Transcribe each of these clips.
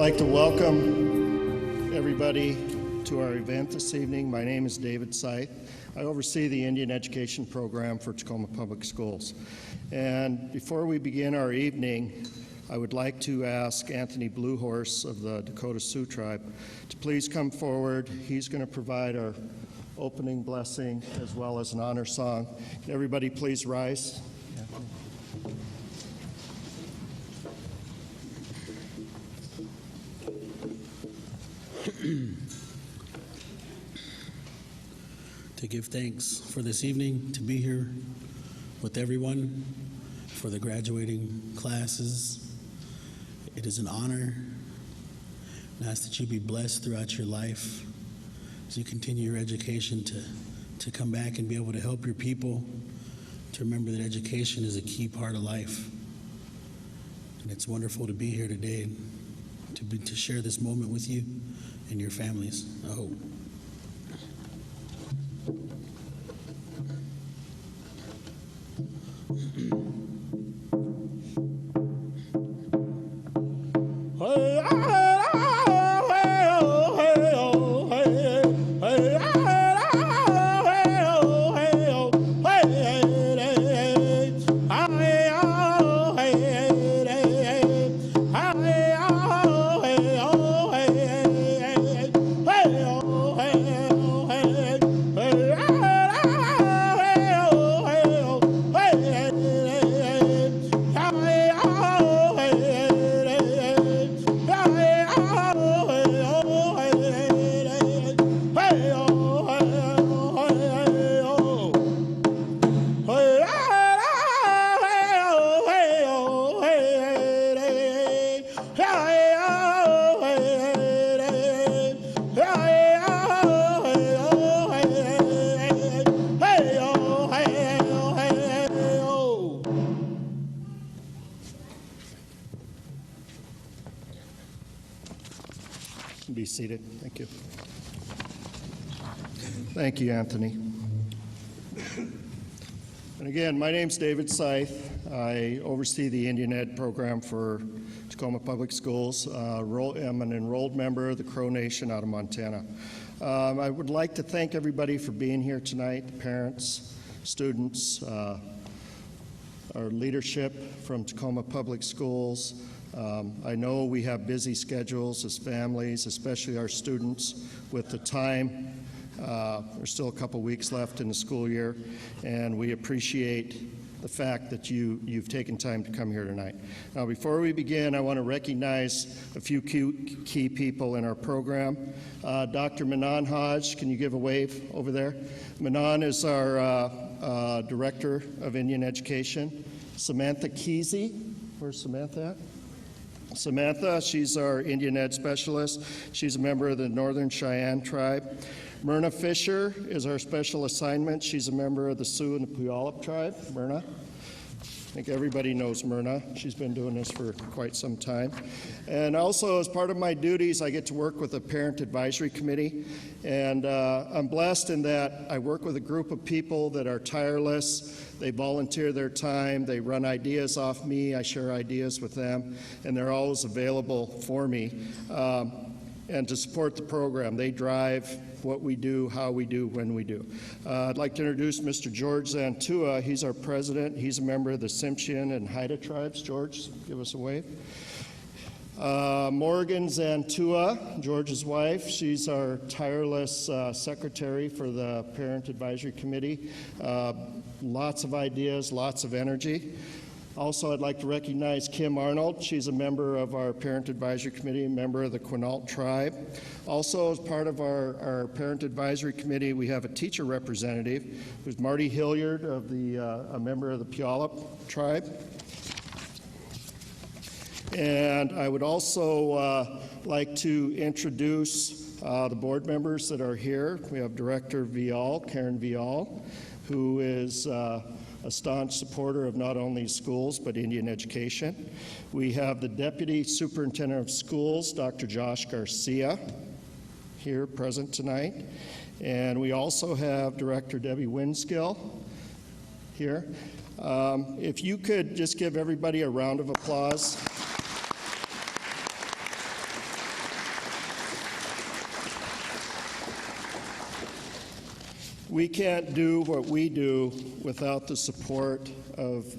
like to welcome everybody to our event this evening. My name is David Scythe. I oversee the Indian Education Program for Tacoma Public Schools. And before we begin our evening, I would like to ask Anthony Bluehorse of the Dakota Sioux Tribe to please come forward. He's going to provide our opening blessing as well as an honor song. Can everybody please rise? To give thanks for this evening, to be here with everyone, for the graduating classes. It is an honor, and I ask that you be blessed throughout your life as you continue your education to come back and be able to help your people, to remember that education is a key part of life. And it's wonderful to be here today to share this moment with you and your families, I hope. Be seated. Thank you. Thank you, Anthony. And again, my name's David Scythe. I oversee the Indian Ed program for Tacoma Public Schools. I'm an enrolled member of the Crow Nation out of Montana. I would like to thank everybody for being here tonight, the parents, students, our leadership from Tacoma Public Schools. I know we have busy schedules as families, especially our students, with the time. There's still a couple weeks left in the school year, and we appreciate the fact that you've taken time to come here tonight. Now, before we begin, I want to recognize a few key people in our program. Dr. Manan Hodge, can you give a wave over there? Manan is our Director of Indian Education. Samantha Kesey, where's Samantha at? Samantha, she's our Indian Ed Specialist. She's a member of the Northern Cheyenne Tribe. Myrna Fisher is our Special Assignment. She's a member of the Sioux and the Puyallup Tribe. Myrna. I think everybody knows Myrna. She's been doing this for quite some time. And also, as part of my duties, I get to work with the Parent Advisory Committee. And I'm blessed in that I work with a group of people that are tireless. They volunteer their time. They run ideas off me. I share ideas with them. And they're always available for me. And to support the program. They drive what we do, how we do, when we do. I'd like to introduce Mr. George Zantua. He's our president. He's a member of the Tsimshian and Haida tribes. George, give us a wave. Morgan Zantua, George's wife. She's our tireless secretary for the Parent Advisory Committee. Lots of ideas, lots of energy. Also, I'd like to recognize Kim Arnold. She's a member of our Parent Advisory Committee, a member of the Quinault Tribe. Also, as part of our Parent Advisory Committee, we have a teacher representative, who's Marty Hilliard, of a member of the Puyallup Tribe. And I would also like to introduce the board members that are here. We have Director Vial, Karen Vial, who is a staunch supporter of not only schools but Indian education. We have the Deputy Superintendent of Schools, Dr. Josh Garcia, here present tonight. And we also have Director Debbie Winskill here. If you could just give everybody a round of applause. We can't do what we do without the support of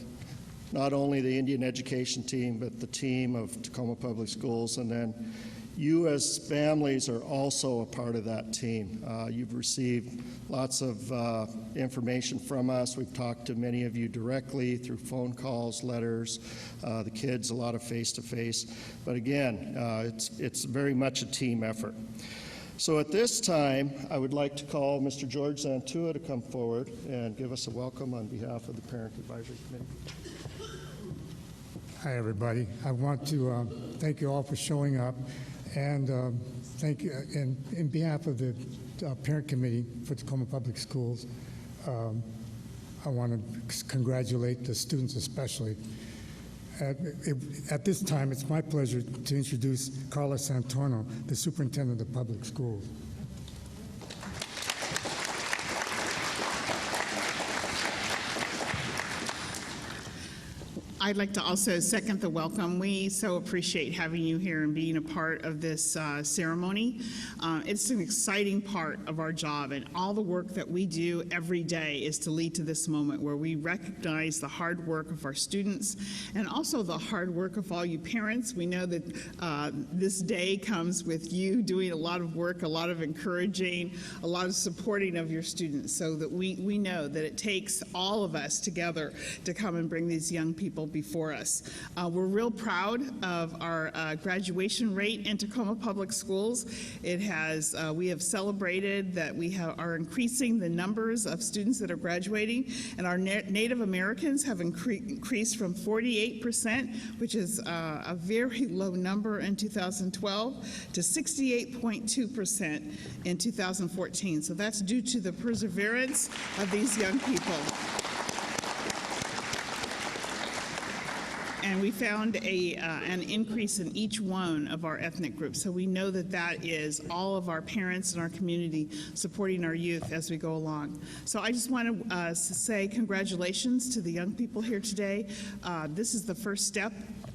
not only the Indian education team, but the team of Tacoma Public Schools. And then you as families are also a part of that team. You've received lots of information from us. We've talked to many of you directly through phone calls, letters, the kids, a lot of face-to-face. But again, it's very much a team effort. So at this time, I would like to call Mr. George Zantua to come forward and give us a welcome on behalf of the Parent Advisory Committee. Hi, everybody. I want to thank you all for showing up, and thank you in behalf of the Parent Committee for Tacoma Public Schools. I want to congratulate the students especially. At this time, it's my pleasure to introduce Carla Santorno, the Superintendent of Public Schools. I'd like to also second the welcome. We so appreciate having you here and being a part of this ceremony. It's an exciting part of our job, and all the work that we do every day is to lead to this moment where we recognize the hard work of our students and also the hard work of all you parents. We know that this day comes with you doing a lot of work, a lot of encouraging, a lot of supporting of your students, so that we know that it takes all of us together to come and bring these young people before us. We're real proud of our graduation rate in Tacoma Public Schools. We have celebrated that we are increasing the numbers of students that are graduating, and our Native Americans have increased from 48%, which is a very low number in 2012, to 68.2% in 2014. So that's due to the perseverance of these young people. And we found an increase in each one of our ethnic groups. So we know that that is all of our parents and our community supporting our youth as we go along. So I just want to say congratulations to the young people here today. This is the first step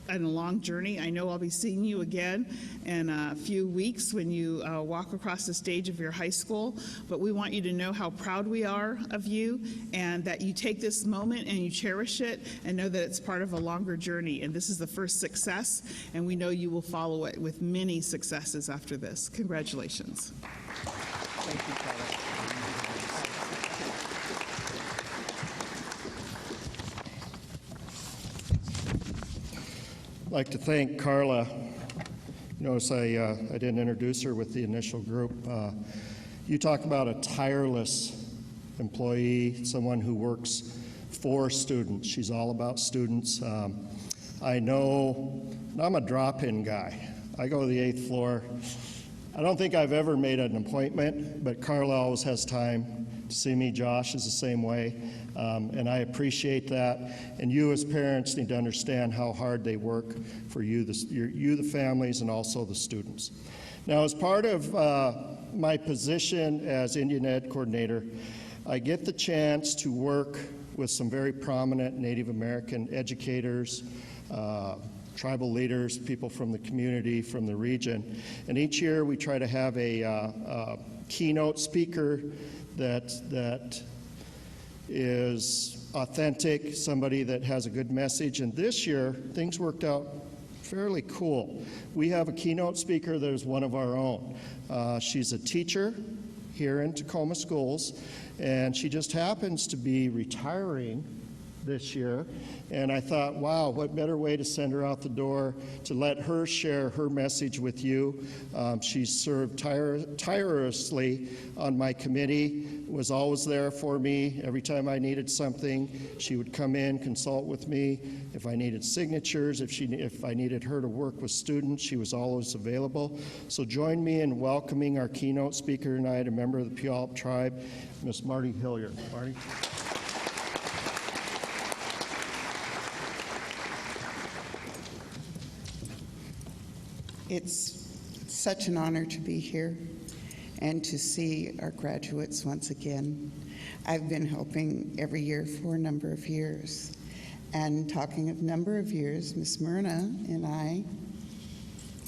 in a long journey. I know I'll be seeing you again in a few weeks when you walk across the stage of your high school, but we want you to know how proud we are of you, and that you take this moment and you cherish it and know that it's part of a longer journey. And this is the first success, and we know you will follow it with many successes after this. Congratulations. Thank you, Carla. I'd like to thank Carla. Notice I didn't introduce her with the initial group. You talk about a tireless employee, someone who works for students. She's all about students. I know, I'm a drop-in guy. I go to the 8th floor. I don't think I've ever made an appointment, but Carla always has time to see me. Josh is the same way. And I appreciate that. And you as parents need to understand how hard they work for you, the families, and also the students. Now, as part of my position as Indian Ed Coordinator, I get the chance to work with some very prominent Native American educators, tribal leaders, people from the community, from the region. And each year we try to have a keynote speaker that is authentic, somebody that has a good message. And this year, things worked out fairly cool. We have a keynote speaker that is one of our own. She's a teacher here in Tacoma schools, and she just happens to be retiring this year. And I thought, wow, what better way to send her out the door, to let her share her message with you. She's served tirelessly on my committee, was always there for me. Every time I needed something, she would come in, consult with me. If I needed signatures, if I needed her to work with students, she was always available. So join me in welcoming our keynote speaker tonight, a member of the Puyallup tribe, Miss Marty Hilliard. Marty. It's such an honor to be here and to see our graduates once again. I've been helping every year for a number of years. And talking of number of years, Ms. Myrna and I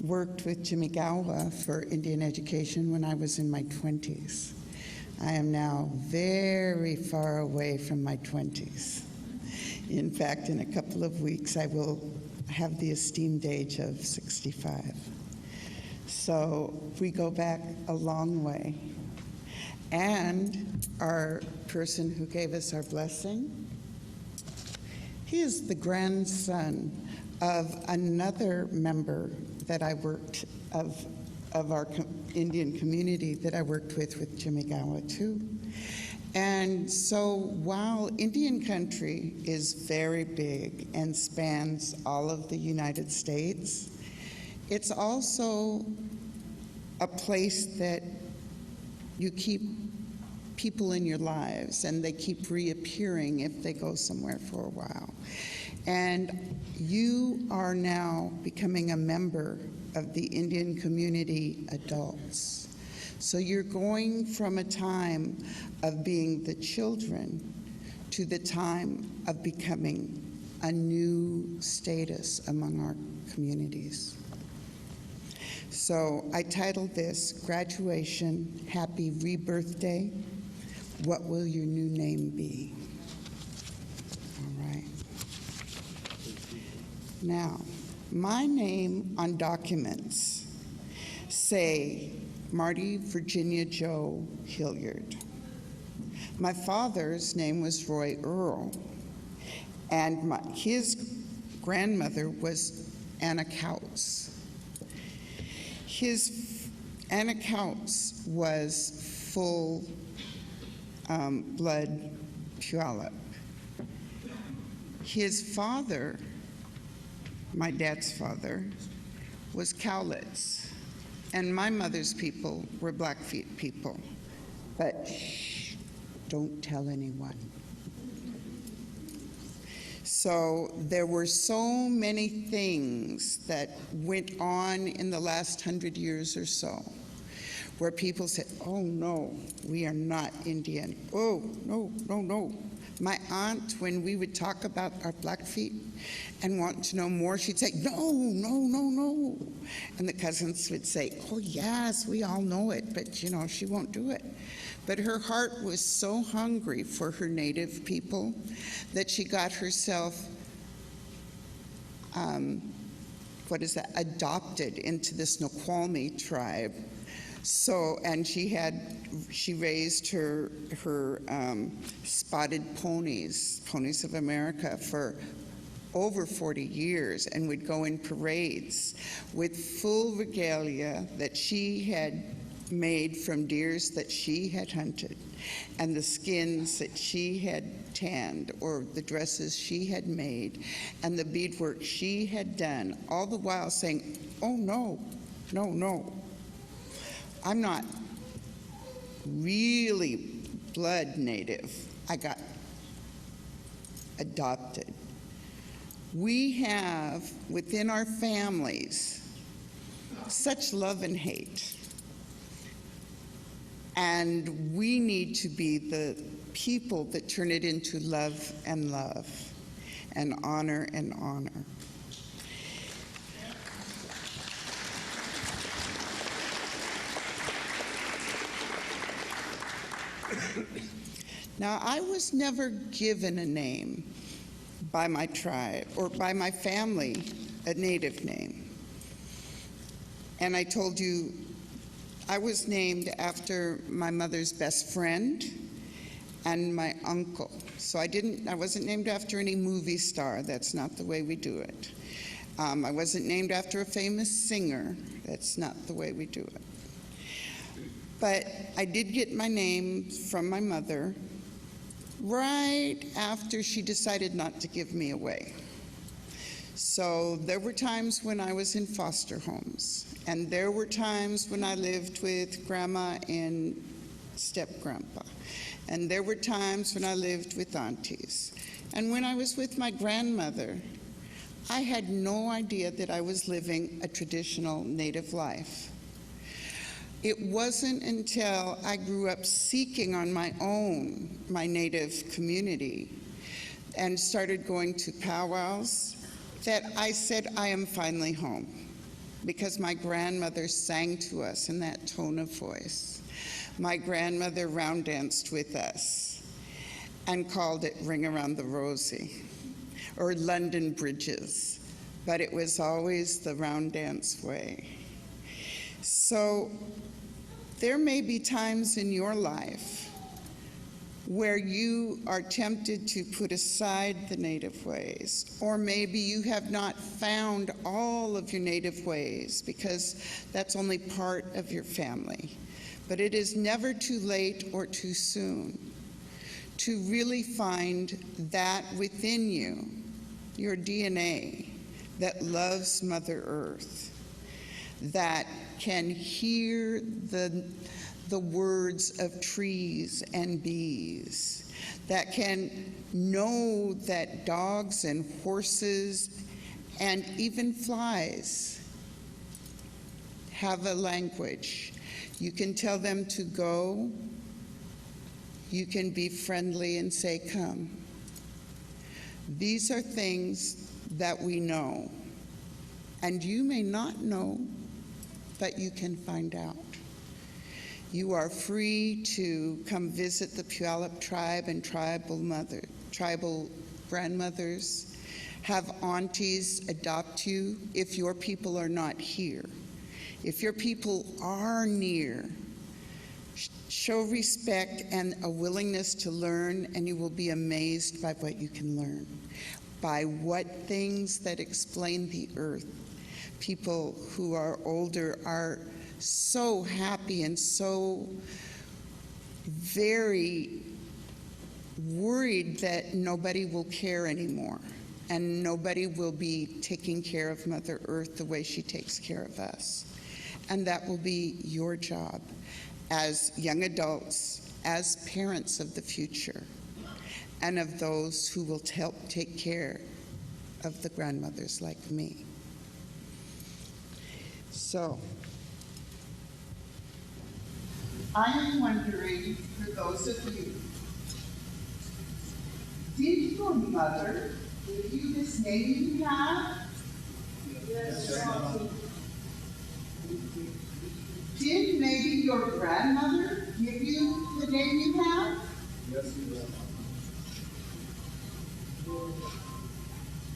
worked with Jimmy Galwa for Indian education when I was in my 20s. I am now very far away from my 20s. In fact, in a couple of weeks, I will have the esteemed age of 65. So we go back a long way. And our person who gave us our blessing, he is the grandson of another member that I worked of our Indian community that I worked with Jimmy Gawa too. And so while Indian country is very big and spans all of the United States, it's also a place that you keep people in your lives, and they keep reappearing if they go somewhere for a while. And you are now becoming a member of the Indian community adults. So you're going from a time of being the children to the time of becoming a new status among our communities. So I titled this, Graduation, Happy Rebirth Day. What will your new name be? All right. Now, my name on documents say Marty Virginia Joe Hilliard. My father's name was Roy Earl, and his grandmother was Anna Couts. Anna Couts was full blood Puyallup. His father, my dad's father, was Cowlitz, and my mother's people were Blackfeet people. But shh, don't tell anyone. So there were so many things that went on in the last 100 years or so, where people said, oh no, we are not Indian. Oh, no, no, no. My aunt, when we would talk about our Blackfeet and want to know more, she'd say, no, no, no, no. And the cousins would say, oh yes, we all know it, but you know, she won't do it. But her heart was so hungry for her native people that she got herself, adopted into this Snoqualmie tribe. So, and she raised her spotted ponies of America, for over 40 years, and would go in parades with full regalia that she had made from deers that she had hunted, and the skins that she had tanned, or the dresses she had made, and the beadwork she had done, all the while saying, oh no, no, no. I'm not really blood native. I got adopted. We have within our families such love and hate. And we need to be the people that turn it into love, and honor and honor. Now, I was never given a name by my tribe or by my family, a native name. And I told you, I was named after my mother's best friend and my uncle. So I wasn't named after any movie star. That's not the way we do it. I wasn't named after a famous singer. That's not the way we do it. But I did get my name from my mother right after she decided not to give me away. So there were times when I was in foster homes, and there were times when I lived with grandma and step-grandpa, and there were times when I lived with aunties. And when I was with my grandmother, I had no idea that I was living a traditional Native life. It wasn't until I grew up seeking on my own my Native community and started going to powwows that I said, I am finally home, because my grandmother sang to us in that tone of voice. my grandmother round danced with us and called it Ring Around the Rosie or London Bridges, but it was always the round dance way. So there may be times in your life where you are tempted to put aside the native ways, or maybe you have not found all of your native ways because that's only part of your family. But it is never too late or too soon to really find that within you, your DNA, that loves Mother Earth, that can hear the words of trees and bees, that can know that dogs and horses and even flies have a language. You can tell them to go. You can be friendly and say, come. These are things that we know, and you may not know, but you can find out. You are free to come visit the Puyallup tribe and tribal grandmothers, have aunties adopt you if your people are not here. If your people are near, show respect and a willingness to learn, and you will be amazed by what you can learn, by what things that explain the earth. People who are older are so happy and so very worried that nobody will care anymore and nobody will be taking care of Mother Earth the way she takes care of us. And that will be your job as young adults, as parents of the future, and of those who will help take care of the grandmothers like me. So, I am wondering, for those of you, did your mother give you this name you have? Yes. Did maybe your grandmother give you the name you have? Yes, she did.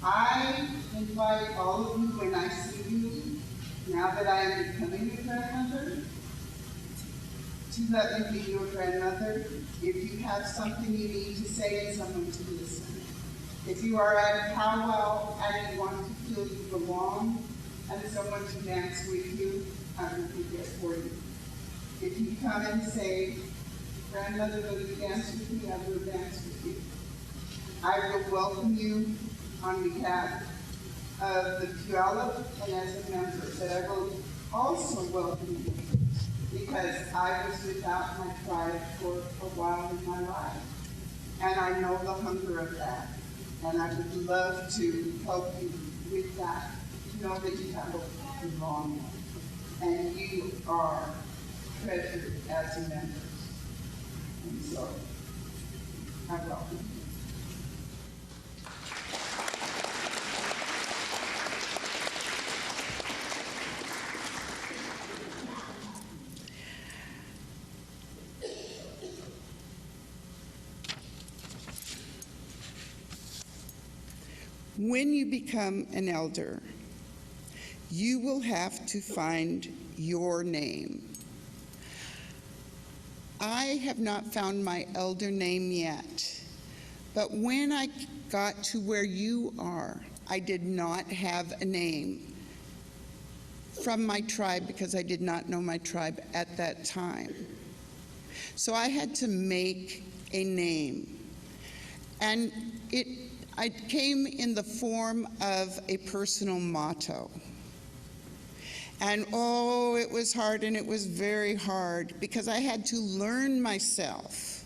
I invite all of you, when I see you, now that I am becoming a grandmother, to let me be your grandmother. If you have something you need to say and someone to listen. If you are at a powwow and you want to feel you belong and someone to dance with you, I will be there for you. If you come and say, grandmother, will you dance with me? I will dance with you. I will welcome you on behalf of the Puyallup and as a member, but I will also welcome you because I was without my tribe for a while in my life. And I know the hunger of that. And I would love to help you with that, to know that you have a long one. And you are treasured as a member. And so, I welcome you. When you become an elder, you will have to find your name. I have not found my elder name yet, but when I got to where you are, I did not have a name from my tribe because I did not know my tribe at that time. So I had to make a name, and it came in the form of a personal motto. And oh, it was hard, and it was very hard because I had to learn myself.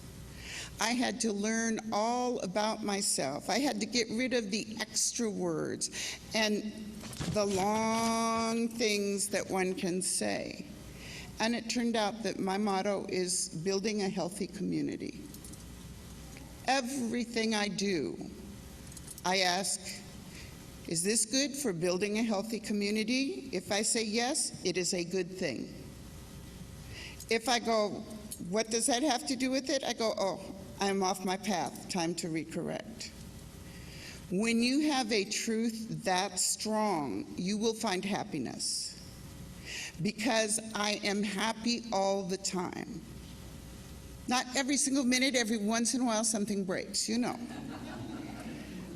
I had to learn all about myself. I had to get rid of the extra words and the long things that one can say. And it turned out that my motto is building a healthy community. Everything I do, I ask, is this good for building a healthy community? If I say yes, it is a good thing. If I go, what does that have to do with it? I go, oh, I'm off my path, time to recorrect. When you have a truth that strong, you will find happiness. Because I am happy all the time. Not every single minute, every once in a while something breaks, you know.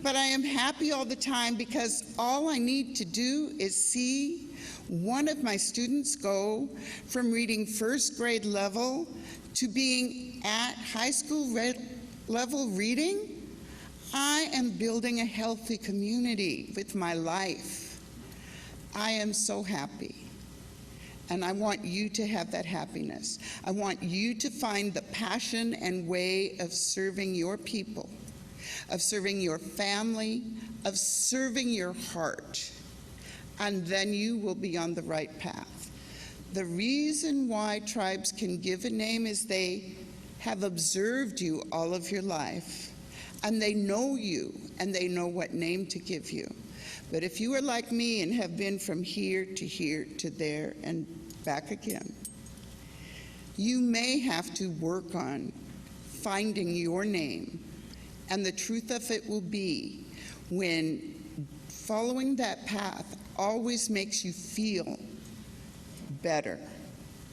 But I am happy all the time because all I need to do is see one of my students go from reading first grade level to being at high school level reading. I am building a healthy community with my life. I am so happy. And I want you to have that happiness. I want you to find the passion and way of serving your people, of serving your family, of serving your heart. And then you will be on the right path. The reason why tribes can give a name is they have observed you all of your life, and they know you, and they know what name to give you. But if you are like me and have been from here to there and back again, you may have to work on finding your name. And the truth of it will be, when following that path always makes you feel better,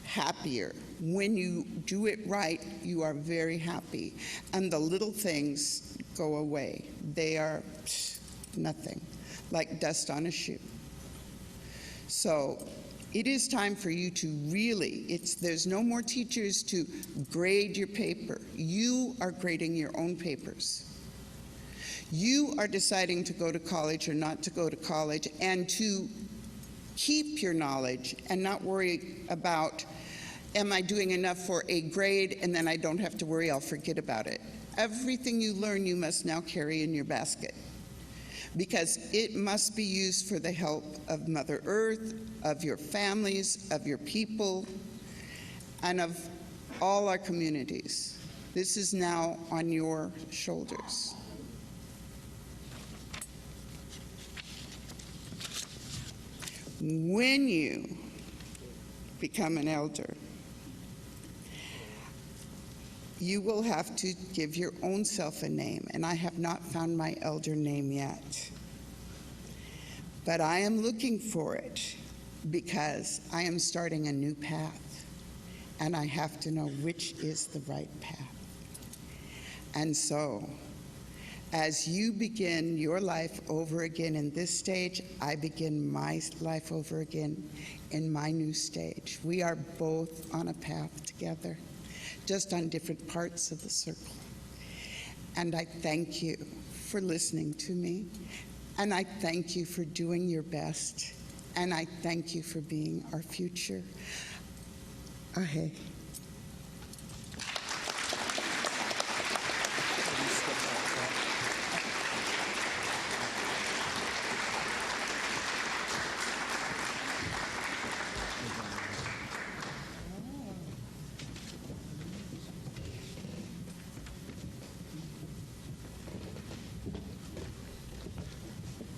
happier. When you do it right, you are very happy. And the little things go away. They are nothing, like dust on a shoe. So it is time for you to really, there's no more teachers to grade your paper. You are grading your own papers. You are deciding to go to college or not to go to college, and to keep your knowledge and not worry about, am I doing enough for a grade, and then I don't have to worry, I'll forget about it. Everything you learn, you must now carry in your basket, because it must be used for the help of Mother Earth, of your families, of your people, and of all our communities. This is now on your shoulders. When you become an elder, you will have to give your own self a name, and I have not found my elder name yet. But I am looking for it because I am starting a new path, and I have to know which is the right path. And so, as you begin your life over again in this stage, I begin my life over again in my new stage. We are both on a path together, just on different parts of the circle. And I thank you for listening to me, and I thank you for doing your best, and I thank you for being our future. Ahe.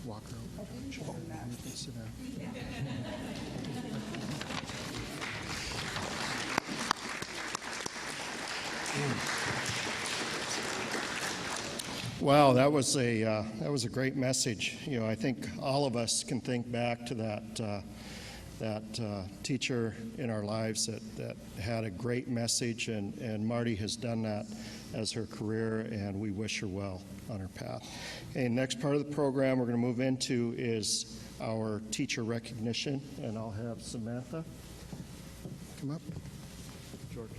Walk her over. Sure. You can sit down. Wow, that was a great message. You know, I think all of us can think back to that teacher in our lives that had a great message, and Marty has done that as her career, and we wish her well on her path. Okay, next part of the program we're going to move into is our teacher recognition, and I'll have Samantha come up. George.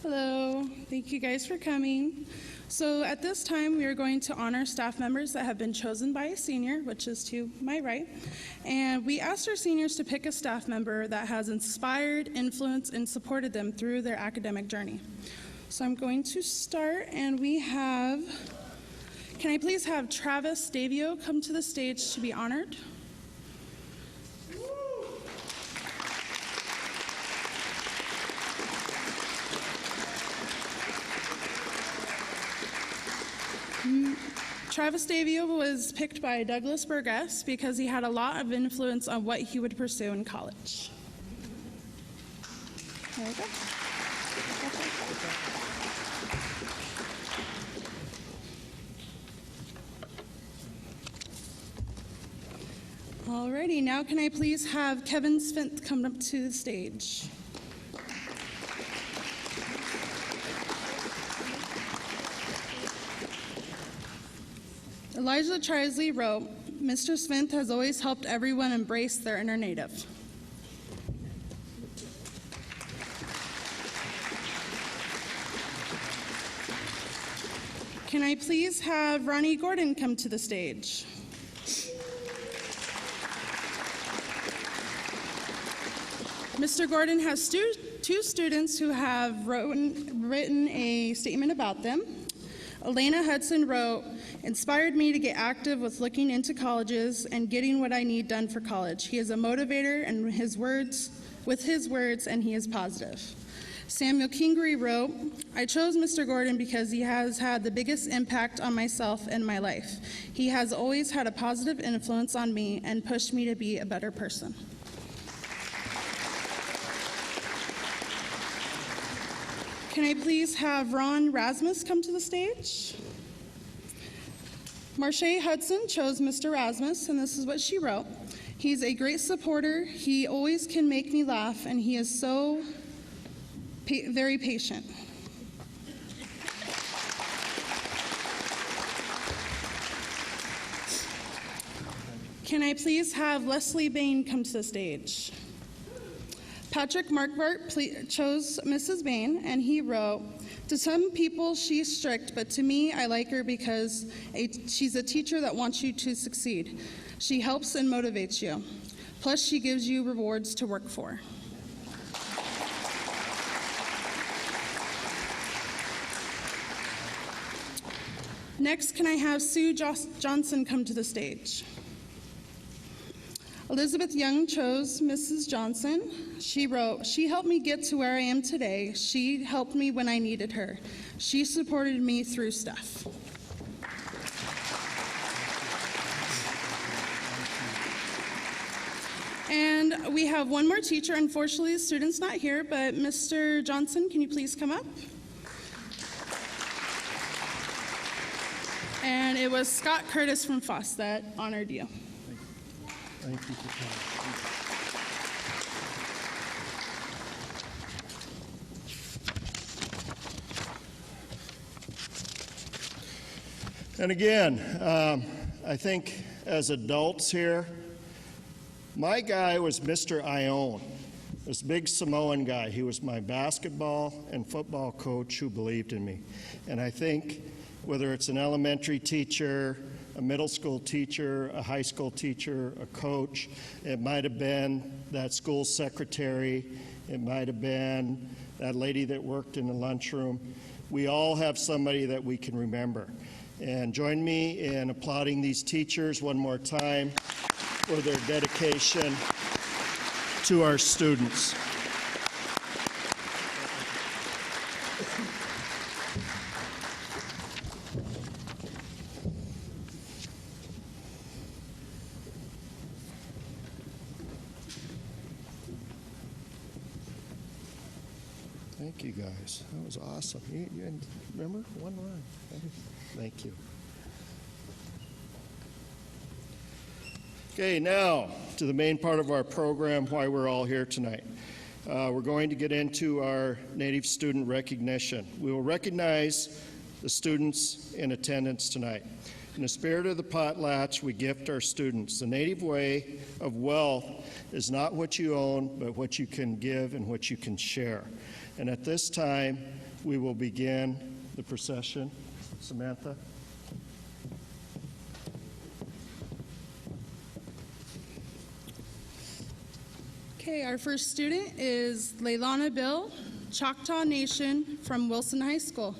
Hello, thank you guys for coming. So at this time, we are going to honor staff members that have been chosen by a senior, which is to my right. And we asked our seniors to pick a staff member that has inspired, influenced, and supported them through their academic journey. So I'm going to start, and we have, can I please have Travis Davio come to the stage to be honored? Travis Davio was picked by Douglas Burgess because he had a lot of influence on what he would pursue in college. There we go. Alrighty, now can I please have Kevin Svint come up to the stage? Elijah Trisley wrote, Mr. Svint has always helped everyone embrace their inner native. Can I please have Ronnie Gordon come to the stage? Mr. Gordon has two students who have written a statement about them. Elena Hudson wrote, inspired me to get active with looking into colleges and getting what I need done for college. He is a motivator and with his words, and he is positive. Samuel Kingery wrote, I chose Mr. Gordon because he has had the biggest impact on myself and my life. He has always had a positive influence on me and pushed me to be a better person. Can I please have Ron Rasmus come to the stage? Marche Hudson chose Mr. Rasmus, and this is what she wrote. He's a great supporter. He always can make me laugh, and he is so very patient. Can I please have Leslie Bain come to the stage? Patrick Markwart chose Mrs. Bain, and he wrote, to some people she's strict, but to me I like her because she's a teacher that wants you to succeed. She helps and motivates you. Plus she gives you rewards to work for. Next, can I have Sue Johnson come to the stage? Elizabeth Young chose Mrs. Johnson. She wrote, she helped me get to where I am today. She helped me when I needed her. She supported me through stuff. And we have one more teacher. Unfortunately, the student's not here, but Mr. Johnson, can you please come up? And it was Scott Curtis from Foss that honored you. Thank you for coming. And again, I think as adults here, my guy was Mr. Ione, this big Samoan guy. He was my basketball and football coach who believed in me. And I think whether it's an elementary teacher, a middle school teacher, a high school teacher, a coach, it might have been that school secretary, it might have been that lady that worked in the lunchroom. We all have somebody that we can remember. And join me in applauding these teachers one more time for their dedication to our students. Thank you, guys. That was awesome. You remember? One run. Thank you. Okay, now to the main part of our program, why we're all here tonight. We're going to get into our Native student recognition. We will recognize the students in attendance tonight. In the spirit of the potlatch, we gift our students. The Native way of wealth is not what you own, but what you can give and what you can share. And at this time, we will begin the procession. Samantha? Okay, our first student is Leilana Bill, Choctaw Nation from Wilson High School.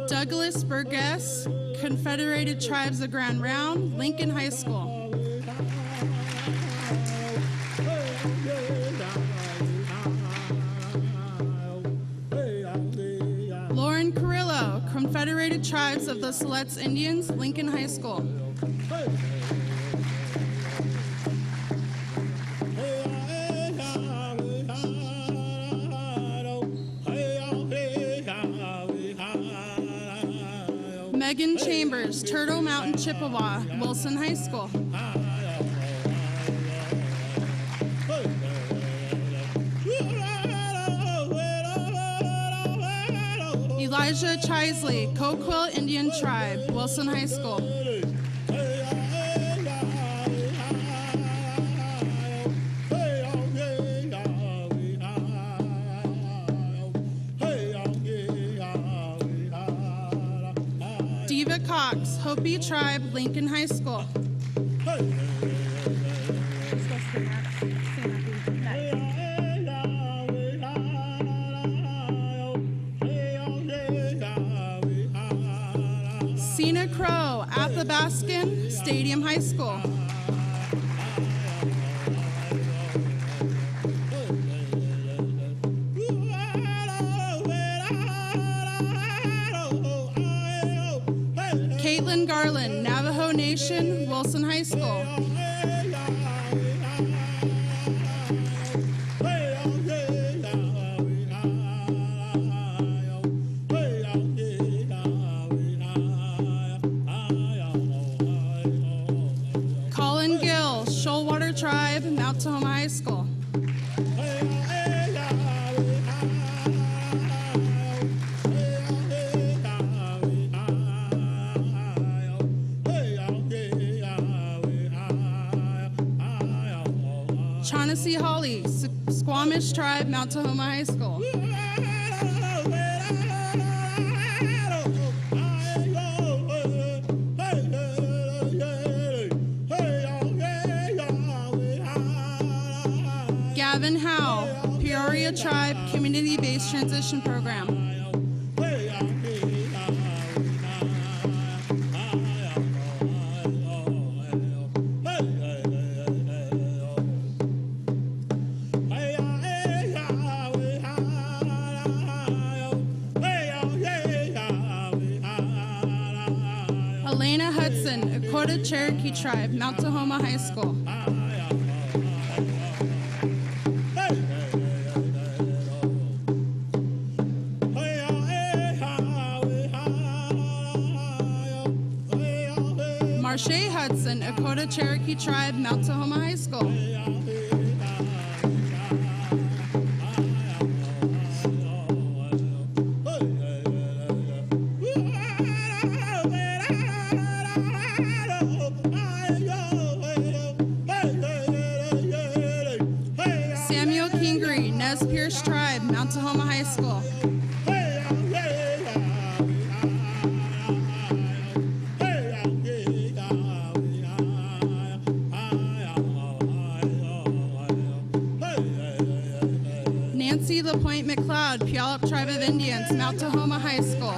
Douglas Burgess, Confederated Tribes of Grand Round, Lincoln High School. Willow, Confederated Tribes of the Siletz Indians, Lincoln High School. Megan Chambers, Turtle Mountain, Chippewa, Wilson High School. Elijah Chisley, Coquille Indian Tribe, Wilson High School. Diva Cox, Hopi Tribe, Lincoln High School. Cena Crow, Athabascan, Stadium High School. Caitlin Garland, Navajo Nation, Wilson High School. Colin Gill, Shoalwater Tribe, Mount Tahoma High School. Shaughnessy Holly, Squamish Tribe, Mount Tahoma High School. Gavin Howe, Peoria Tribe, Community-Based Transition Program. Elena Hudson, Dakota Cherokee Tribe, Mount Tahoma High School. Marsha Hudson, Dakota Cherokee Tribe, Mount Tahoma High School. Samuel Kingery, Nez Perce Tribe, Mount Tahoma High School. Nancy LaPointe McLeod, Puyallup Tribe of Indians, Mount Tahoma High School.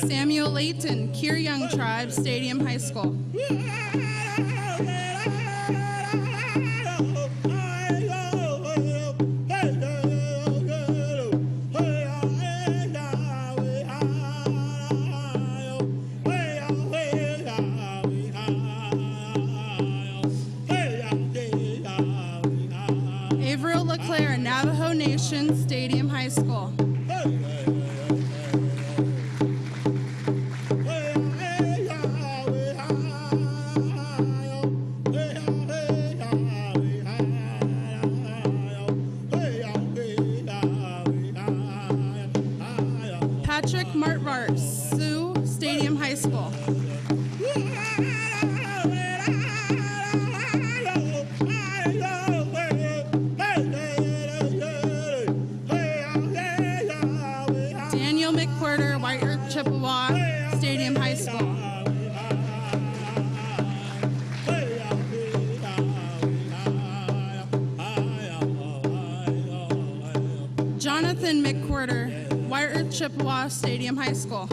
Samuel Layton, Kier Young Tribe, Stadium High School. Averill LeClaire, Navajo Nation, Stadium High School. Patrick Martvart, Sioux, Stadium High School. Daniel McWhirter, White Earth, Chippewa, Stadium High School. Jonathan McWhirter, White Earth, Chippewa, Stadium High School.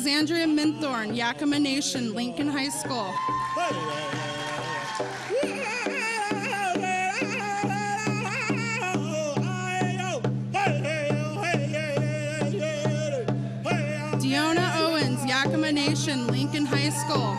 Alexandria Minthorn, Yakima Nation, Lincoln High School. Deona Owens, Yakima Nation, Lincoln High School.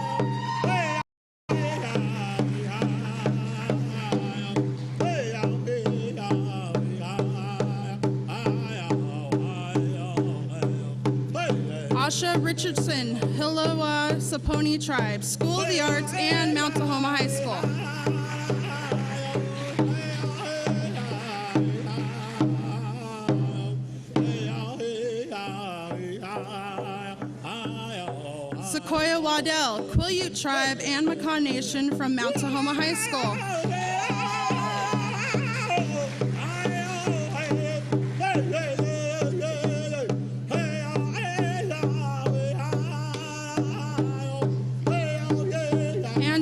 Asha Richardson, Hilawa Saponi Tribe, School of the Arts, and Mount Tahoma High School. Sequoia Waddell, Quileute Tribe, and Makah Nation from Mount Tahoma High School.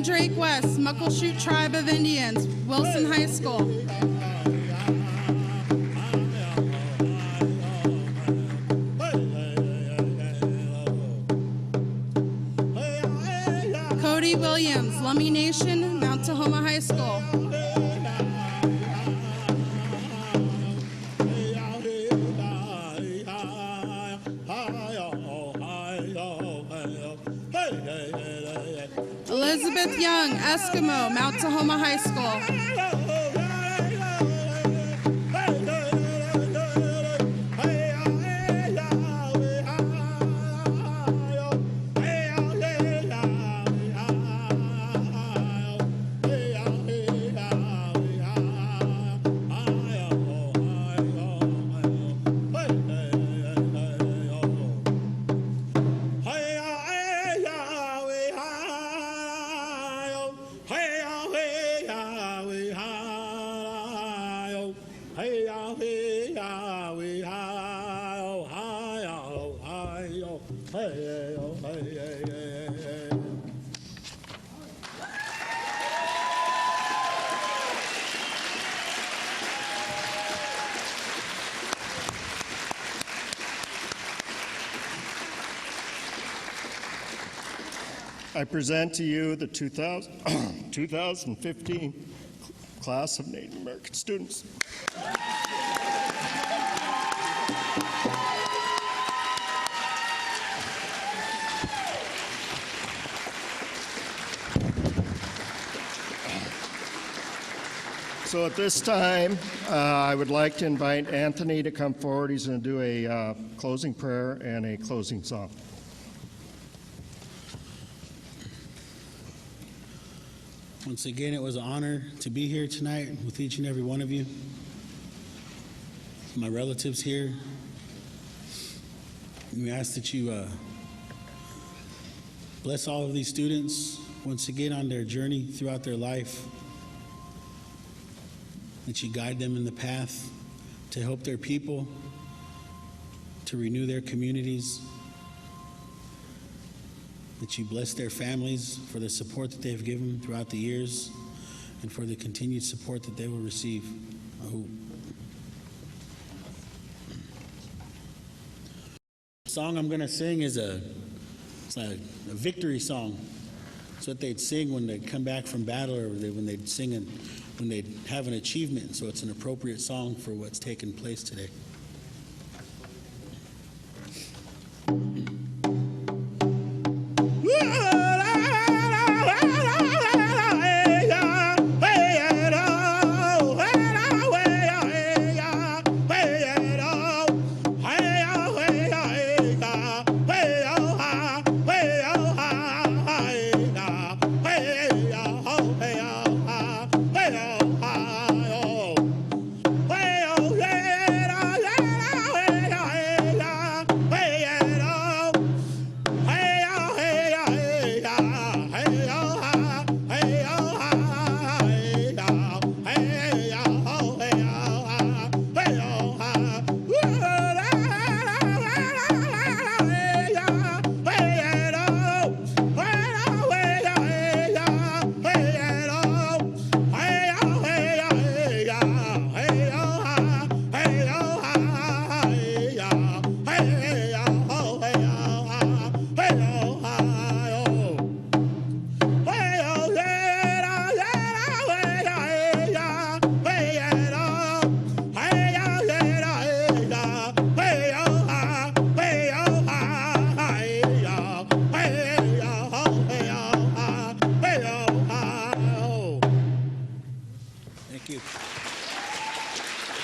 Drake West, Muckleshoot Tribe of Indians, Wilson High School. Cody Williams, Lummi Nation, Mount Tahoma High School. Elizabeth Young, Eskimo, Mount Tahoma High School. I present to you the 2015 class of Native American students. So at this time, I would like to invite Anthony to come forward. He's going to do a closing prayer and a closing song. Once again, it was an honor to be here tonight with each and every one of you. My relatives here. We ask that you bless all of these students once again on their journey throughout their life, that you guide them in the path to help their people, to renew their communities, that you bless their families for the support that they've given throughout the years and for the continued support that they will receive. The song I'm going to sing is a victory song. It's what they'd sing when they'd come back from battle, or when they'd sing and when they'd have an achievement. So it's an appropriate song for what's taken place today. Yeah.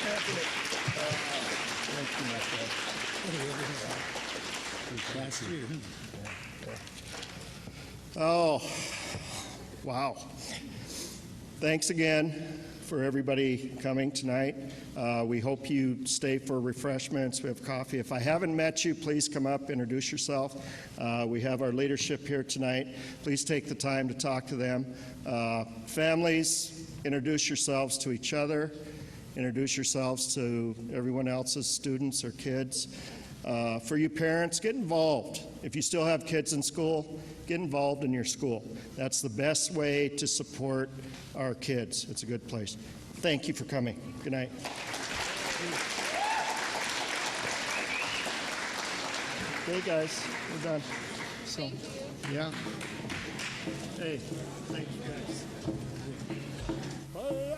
Thank you, my friend. Oh, wow. Thanks again for everybody coming tonight. We hope you stay for refreshments. We have coffee. If I haven't met you, please come up, introduce yourself. We have our leadership here tonight. Please take the time to talk to them. Families, introduce yourselves to each other. Introduce yourselves to everyone else's students or kids. For you parents, get involved. If you still have kids in school, get involved in your school. That's the best way to support our kids. It's a good place. Thank you for coming. Good night. Okay, guys, we're done. So, yeah. Hey, thank you, guys. Bye.